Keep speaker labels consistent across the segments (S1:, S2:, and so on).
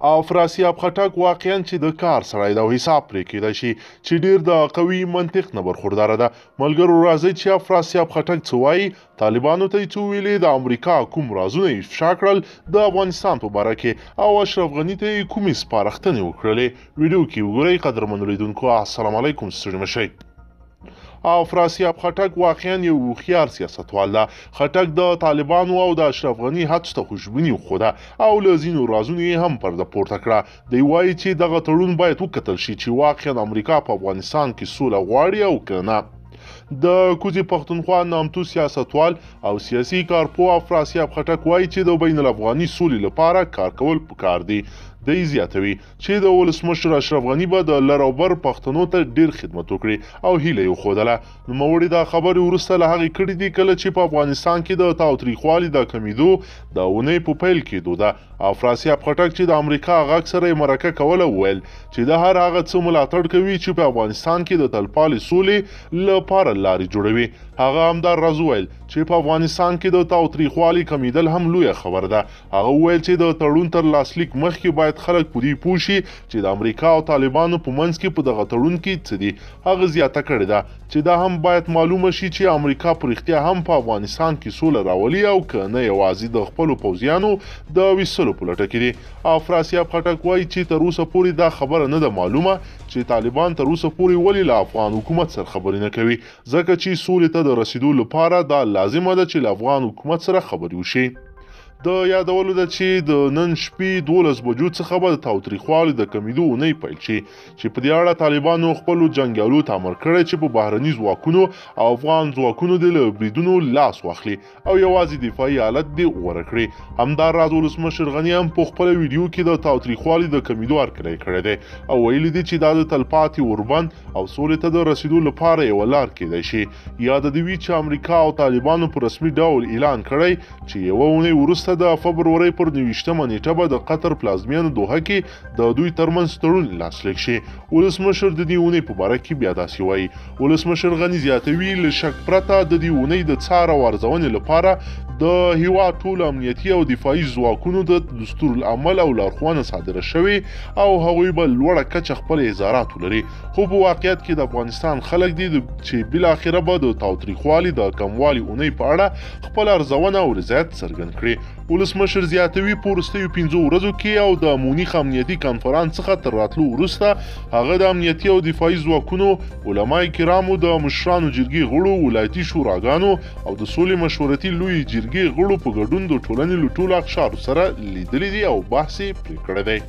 S1: او افراسیاب خټک واقعا چې د کار سړی د حساب پرې کېدای شي چې ډیر د قوي منطق نه برخورداره ده. ملګرو راځي چې افراسیاب خټک څه وایي، طالبانو ته یې څه ویلي، د امریکا کوم رازونه یې افشا کړل د افغانستان په باره کې، او اشرف غني ته یې کومې سپارښتنې وکړلې. ویډیو کې وګورئ. قدرمنو لیدونکو السلام علیکم، ستړي مه شئ. افراسیاب خټک واقعا یو هوښیار سیاستوال ده. خټک د طالبانو او د اشرف غني هڅو ته خوشبیني وښوده او له ځینو رازونو یې هم پرده پورته کړه. دی وایي چې دغه تړون باید وکتل شي چې واقعا امریکا په افغانستان کې سوله غواړي او که نه. د کوزي پښتونخوا نامتو سیاستوال او سیاسي کارپوه افراسیاب خټک وایي چې د بین الافغاني سولې لپاره کار کول پکار دي. دی زیاتوي چې د ولسمشر اشرف غني به د لر او بر پښتنو ته ډیر خدمت وکړي او هیله یې وښودله. نوموړي دا خبرې وروسته له هغې کړې دي کله چې په افغانستان کې د تاوتریخوالي د کمیدو د اونۍ په پیل کېدو ده. افراسیاب خټک چې د امریکا غږ سره یې مرکه کوله وویل چې د هر هغه څه ملاتړ کوي چې په افغانستان کې د تلپالې سولې لپاره لارې جوړوي. هغه همدا راز وویل چې په افغانستان کې د تاوتریخوالي کمیدل هم لویه خبره ده. هغه وویل چې د تړون تر لاسلیک مخکې باید خلک په دې پوه شي چې د امریکا او طالبانو په منځ کې په دغه تړون کې څه دي. هغه زیاته کړې ده چې دا هم باید معلومه شي چې امریکا په رښتیا هم په افغانستان کې سوله راولي او که نه یوازې د خپلو پوځیانو د ویستلو په لټه کې دي. افراسیاب خټک وایي چې تر اوسه پورې دا خبره نه ده معلومه چې طالبان تر اوسه پورې ولې له افغان حکومت سره خبرې نه کوي، ځکه چې سولې ته د رسیدو لپاره دا لازمه ده چې له افغان حکومت سره خبرې وشي. د یادولو ده چې د نن شپې 12 بجو څخه به د تاوتریخوالي د کمیدو اونۍ پیل شي چې په دې اړه طالبانو خپلو جنګیالو ته امر کړی چې په بهرني ځواکونو او افغان ځواکونو د له بریدونو لاس واخلي او یوازې دفاعي حالت دې غوره کړي. همدا راز ولسمشر غني هم په خپله ویډیو کې د تاوتریخوالي د کمیدو هرکلی کړی دی او ویلي دي چې دا د تلپاتې اوربند او سولې ته د رسیدو لپاره یوه لار کیدای شي. یاد دې وي چې امریکا او طالبانو په رسمي ډول اعلان کړی چې یوه اونۍ وروسته د فبرورۍ پر 29مه نیټه به د قطر پلازمینه دوحه کې د دوی ترمنځ تړون لاسلیک شي. ولسمشر د دې اونۍ په باره کې بیا داسې وایي. ولسمشر غني زیاتوي له شک پرته د دې اونۍ د څار او ارزونې لپاره د هیواد ټول امنیتي او دفاعي ځواکونو د دستور العمل او لارښوونه صادره شوې او هغوی به لوړه کچه خپل اظهارات ولري. خو په واقعیت کې د افغانستان خلک دي چې بالاخره به د تاوتریخوالي د کموالي اونۍ په اړه خپل ارزونه او رضایت څرګند کړي. ولسمشر زیاتوي په وروستیو 5 ورځو کې او د مونیخ امنیتي کنفرانس څخه تر راتلو وروسته هغه د امنیتي او دفاعي ځواکونو، علماء کرامو، د مشرانو جرګې غړو، ولایتي شوراګانو او د سولې مشورتي لویې جرګې غړو په ګډون د ټولنې له ټولو اقشارو سره لیدلي دي او بحث یې پرې کړی دی.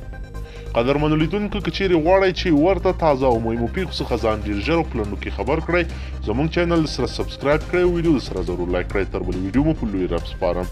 S1: قدرمنو لیدونکو که چیرې غواړئ چې ورته تازه او مهمو پیښو څخه ځان ډېر ژر او په لنډو کې خبر کړئ، زموږ چینل سره سبسکرایب کړئ او ویډیو سره ضرور لایک کړئ. تر بلې ویډیو مو په لوی رب سپارم.